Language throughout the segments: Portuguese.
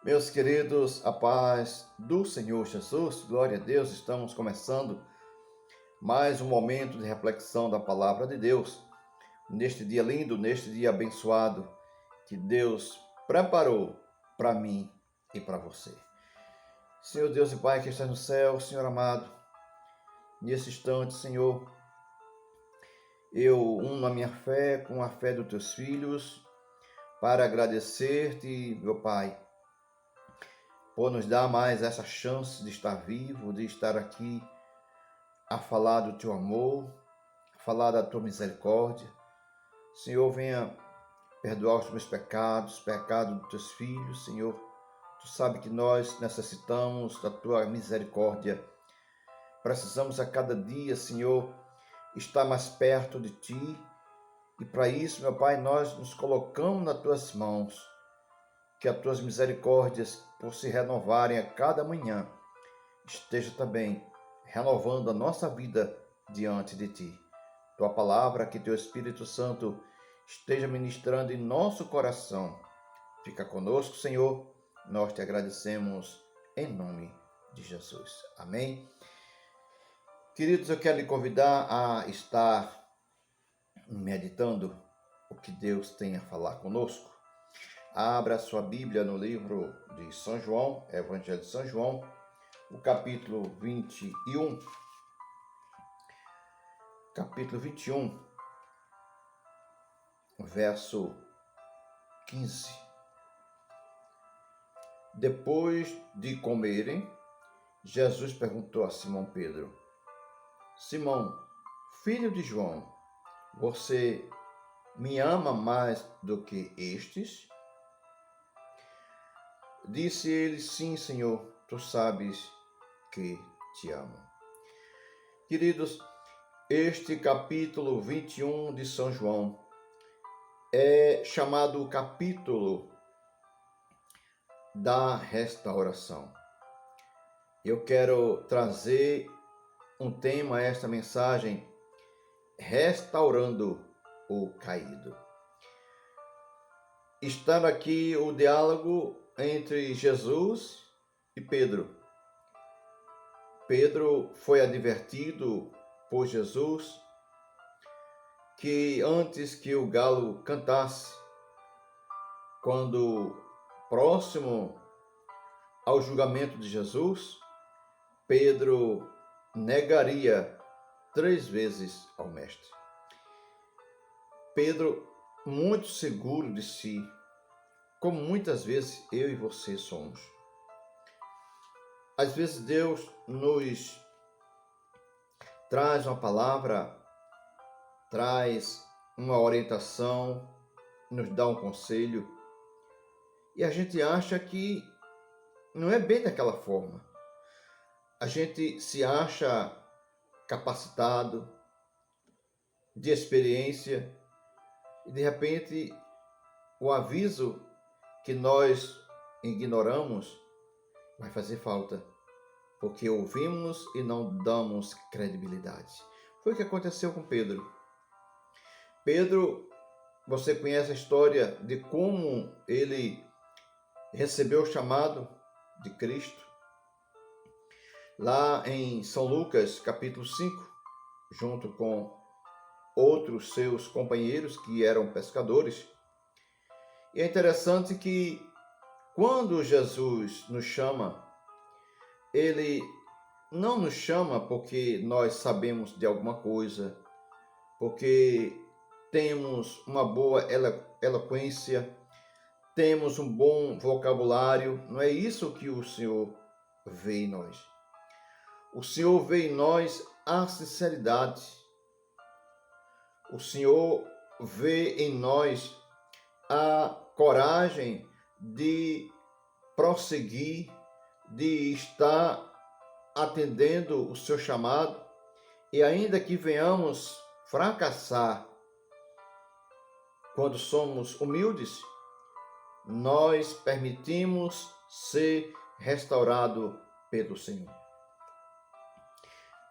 Meus queridos, a paz do Senhor Jesus, glória a Deus, estamos começando mais um momento de reflexão da palavra de Deus, neste dia lindo, neste dia abençoado, que Deus preparou para mim e para você. Senhor Deus e Pai que está no céu, Senhor amado, nesse instante, Senhor, eu uno a minha fé com a fé dos teus filhos para agradecer-te, meu Pai, por nos dar mais essa chance de estar vivo, de estar aqui a falar do teu amor, a falar da tua misericórdia. Senhor, venha perdoar os meus pecados, pecados dos teus filhos, Senhor. Tu sabe que nós necessitamos da tua misericórdia. Precisamos a cada dia, Senhor, estar mais perto de ti. E para isso, meu Pai, nós nos colocamos nas tuas mãos. Que as tuas misericórdias, por se renovarem a cada manhã, esteja também renovando a nossa vida diante de ti. Tua palavra, que teu Espírito Santo esteja ministrando em nosso coração. Fica conosco, Senhor. Nós te agradecemos em nome de Jesus. Amém. Queridos, eu quero lhe convidar a estar meditando o que Deus tem a falar conosco. Abra sua Bíblia no livro de São João, Evangelho de São João, o capítulo 21. Capítulo 21, verso 15. Depois de comerem, Jesus perguntou a Simão Pedro: Simão, filho de João, você me ama mais do que estes? Disse ele: Sim, Senhor, tu sabes que te amo. Queridos, este capítulo 21 de São João é chamado o capítulo da restauração. Eu quero trazer um tema a esta mensagem: restaurando o caído. Está aqui o diálogo entre Jesus e Pedro. Pedro foi advertido por Jesus que antes que o galo cantasse, quando próximo ao julgamento de Jesus, Pedro negaria 3 vezes ao Mestre. Pedro, muito seguro de si, como muitas vezes eu e você somos. Às vezes Deus nos traz uma palavra, traz uma orientação, nos dá um conselho, e a gente acha que não é bem daquela forma. A gente se acha capacitado, de experiência, e de repente o aviso que nós ignoramos vai fazer falta, porque ouvimos e não damos credibilidade. Foi o que aconteceu com Pedro. Pedro, você conhece a história de como ele recebeu o chamado de Cristo. Lá em São Lucas, capítulo 5, junto com outros seus companheiros que eram pescadores. E é interessante que quando Jesus nos chama, ele não nos chama porque nós sabemos de alguma coisa, porque temos uma boa eloquência, temos um bom vocabulário. Não é isso que o Senhor vê em nós. O Senhor vê em nós a sinceridade. O Senhor vê em nós a coragem de prosseguir, de estar atendendo o seu chamado, e ainda que venhamos fracassar quando somos humildes, nós permitimos ser restaurado pelo Senhor.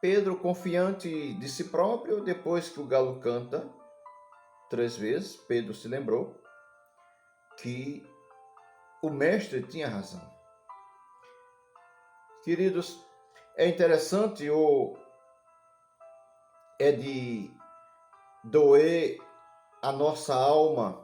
Pedro, confiante de si próprio, depois que o galo canta 3 vezes, Pedro se lembrou que o mestre tinha razão. Queridos, é interessante ou é de doer a nossa alma,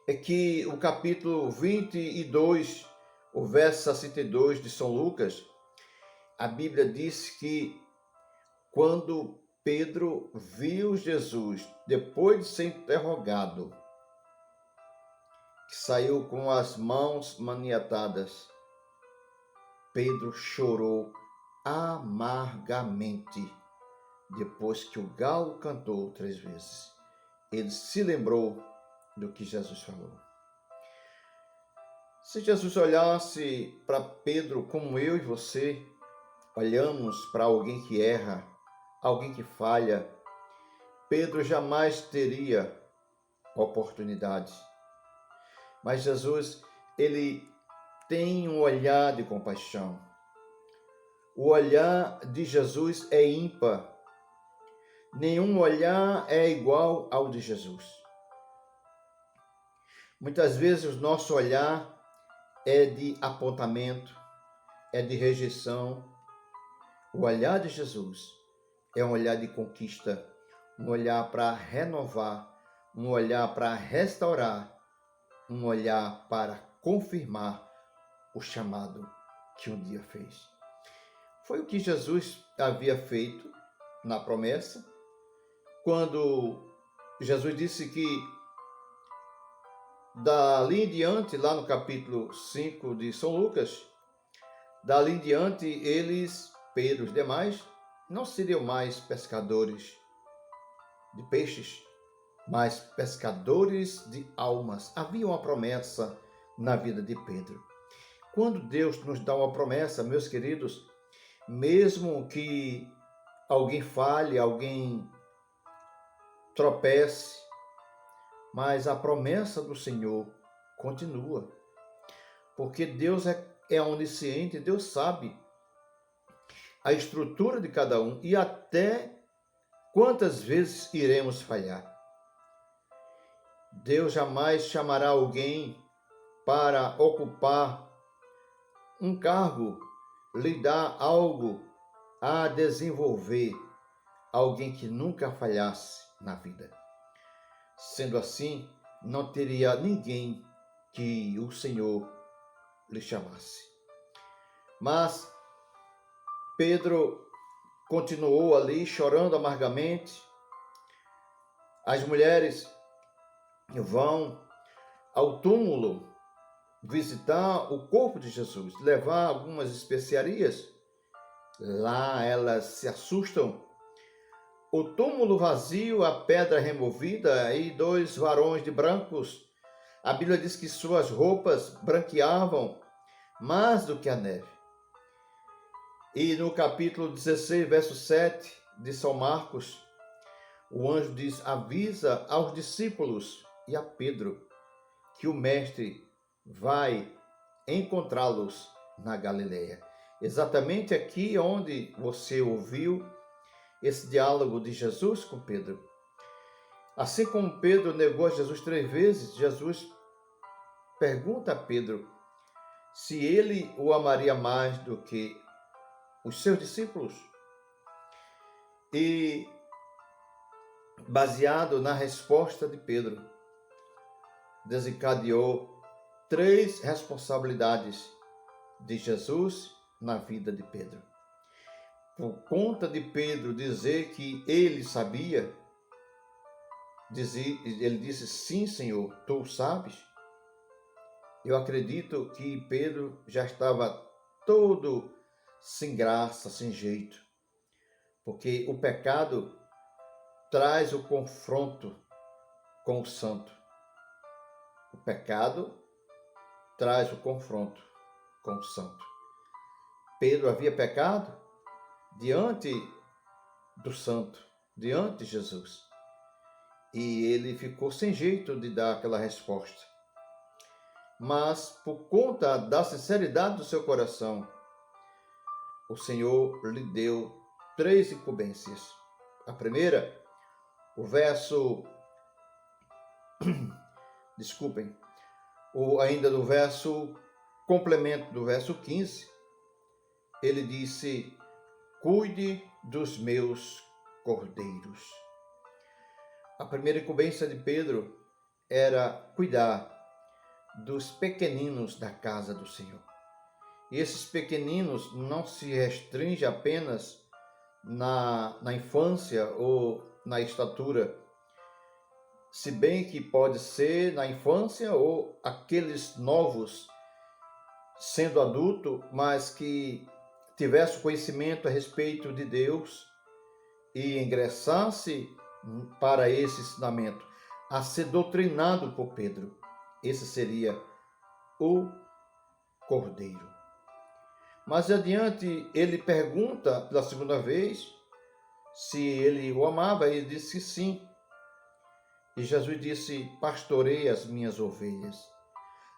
é que o capítulo 22, o verso 62 de São Lucas, a Bíblia diz que quando Pedro viu Jesus, depois de ser interrogado, que saiu com as mãos maniatadas, Pedro chorou amargamente. Depois que o galo cantou 3 vezes, ele se lembrou do que Jesus falou. Se Jesus olhasse para Pedro como eu e você olhamos para alguém que erra, alguém que falha, Pedro jamais teria oportunidade. Mas Jesus, ele tem um olhar de compaixão. O olhar de Jesus é ímpar. Nenhum olhar é igual ao de Jesus. Muitas vezes o nosso olhar é de apontamento, é de rejeição. O olhar de Jesus é um olhar de conquista, um olhar para renovar, um olhar para restaurar, um olhar para confirmar o chamado que um dia fez. Foi o que Jesus havia feito na promessa, quando Jesus disse que dali em diante, lá no capítulo 5 de São Lucas, dali em diante eles, Pedro e os demais, não seriam mais pescadores de peixes, mas pescadores de almas. Havia uma promessa na vida de Pedro. Quando Deus nos dá uma promessa, meus queridos, mesmo que alguém falhe, alguém tropece, mas a promessa do Senhor continua. Porque Deus é onisciente, Deus sabe a estrutura de cada um e até quantas vezes iremos falhar. Deus jamais chamará alguém para ocupar um cargo, lhe dar algo a desenvolver, alguém que nunca falhasse na vida. Sendo assim, não teria ninguém que o Senhor lhe chamasse. Mas Pedro continuou ali chorando amargamente. As mulheres vão ao túmulo visitar o corpo de Jesus, levar algumas especiarias. Lá elas se assustam. O túmulo vazio, a pedra removida e 2 varões de brancos. A Bíblia diz que suas roupas branqueavam mais do que a neve. E no capítulo 16, verso 7 de São Marcos, o anjo diz: avisa aos discípulos e a Pedro que o mestre vai encontrá-los na Galileia. Exatamente aqui onde você ouviu esse diálogo de Jesus com Pedro. Assim como Pedro negou a Jesus 3 vezes, Jesus pergunta a Pedro se ele o amaria mais do que os seus discípulos. E baseado na resposta de Pedro, desencadeou 3 responsabilidades de Jesus na vida de Pedro. Por conta de Pedro dizer que ele sabia, ele disse: sim, Senhor, tu sabes. Eu acredito que Pedro já estava todo sem graça, sem jeito, porque o pecado traz o confronto com o santo. O pecado traz o confronto com o santo. Pedro havia pecado diante do santo, diante de Jesus. E ele ficou sem jeito de dar aquela resposta. Mas por conta da sinceridade do seu coração, o Senhor lhe deu 3 incumbências. A primeira, ou ainda do verso, complemento do verso 15, ele disse: cuide dos meus cordeiros. A primeira incumbência de Pedro era cuidar dos pequeninos da casa do Senhor. E esses pequeninos não se restringe apenas na infância ou na estatura, se bem que pode ser na infância ou aqueles novos sendo adulto, mas que tivesse conhecimento a respeito de Deus e ingressasse para esse ensinamento, a ser doutrinado por Pedro. Esse seria o cordeiro. Mais adiante, ele pergunta pela segunda vez se ele o amava, e ele disse que sim. E Jesus disse: pastorei as minhas ovelhas.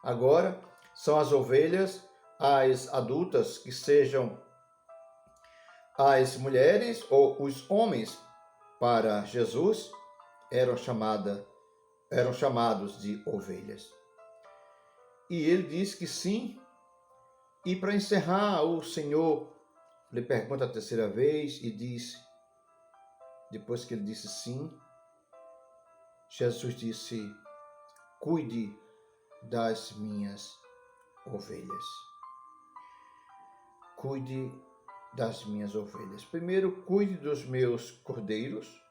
Agora, são as ovelhas, as adultas, que sejam as mulheres ou os homens, para Jesus, eram chamados de ovelhas. E ele diz que sim. E para encerrar, o Senhor lhe pergunta a terceira vez e diz, depois que ele disse sim, Jesus disse: cuide das minhas ovelhas. Cuide das minhas ovelhas. Primeiro, cuide dos meus cordeiros,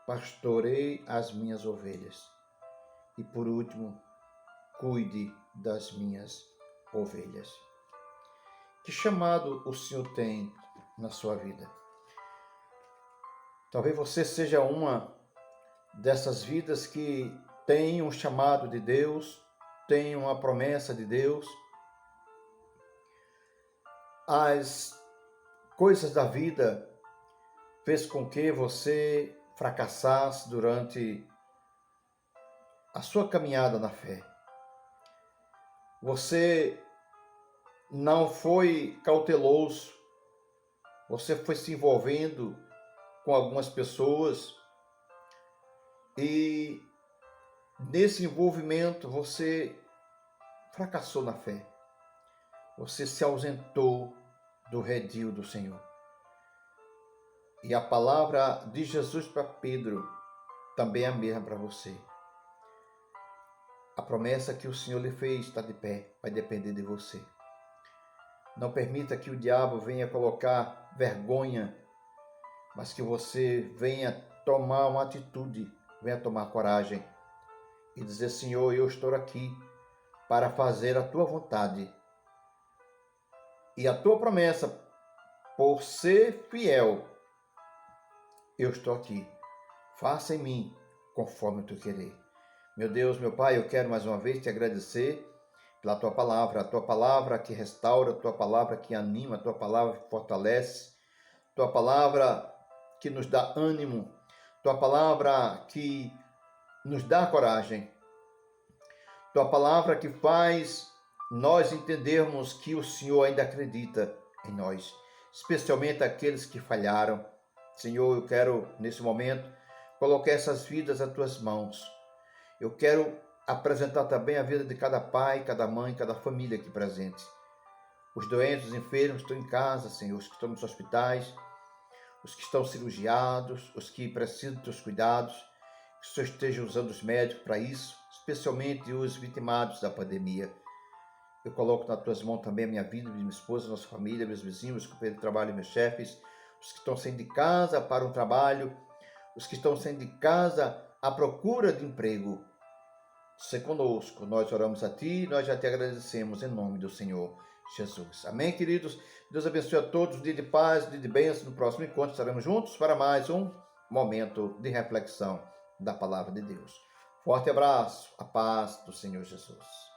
pastorei as minhas ovelhas. E por último, cuide das minhas ovelhas. Que chamado o Senhor tem na sua vida? Talvez você seja uma dessas vidas que tem um chamado de Deus, tem uma promessa de Deus. As coisas da vida fez com que você fracassasse durante a sua caminhada na fé. Você não foi cauteloso, você foi se envolvendo com algumas pessoas e nesse envolvimento você fracassou na fé. Você se ausentou do redil do Senhor. E a palavra de Jesus para Pedro também é a mesma para você. A promessa que o Senhor lhe fez está de pé, vai depender de você. Não permita que o diabo venha colocar vergonha, mas que você venha tomar uma atitude, venha tomar coragem e dizer: Senhor, eu estou aqui para fazer a tua vontade. E a tua promessa, por ser fiel, eu estou aqui. Faça em mim conforme tu querer. Meu Deus, meu Pai, eu quero mais uma vez te agradecer pela tua palavra, a tua palavra que restaura, a tua palavra que anima, a tua palavra que fortalece, a tua palavra que nos dá ânimo, a tua palavra que nos dá coragem, a tua palavra que faz nós entendermos que o Senhor ainda acredita em nós, especialmente aqueles que falharam. Senhor, eu quero, nesse momento, colocar essas vidas às tuas mãos. Eu quero apresentar também a vida de cada pai, cada mãe, cada família aqui presente. Os doentes, os enfermos estão em casa, Senhor, os que estão nos hospitais, os que estão cirurgiados, os que precisam dos teus cuidados, que o Senhor esteja usando os médicos para isso, especialmente os vitimados da pandemia. Eu coloco nas tuas mãos também a minha vida, minha esposa, nossa família, meus vizinhos, meus companheiros de trabalho, meus chefes, os que estão saindo de casa para um trabalho, os que estão saindo de casa à procura de emprego. Se conosco, nós oramos a Ti, nós já te agradecemos em nome do Senhor Jesus. Amém, queridos? Deus abençoe a todos, um dia de paz, um dia de bênção. No próximo encontro estaremos juntos para mais um momento de reflexão da Palavra de Deus. Forte abraço, a paz do Senhor Jesus.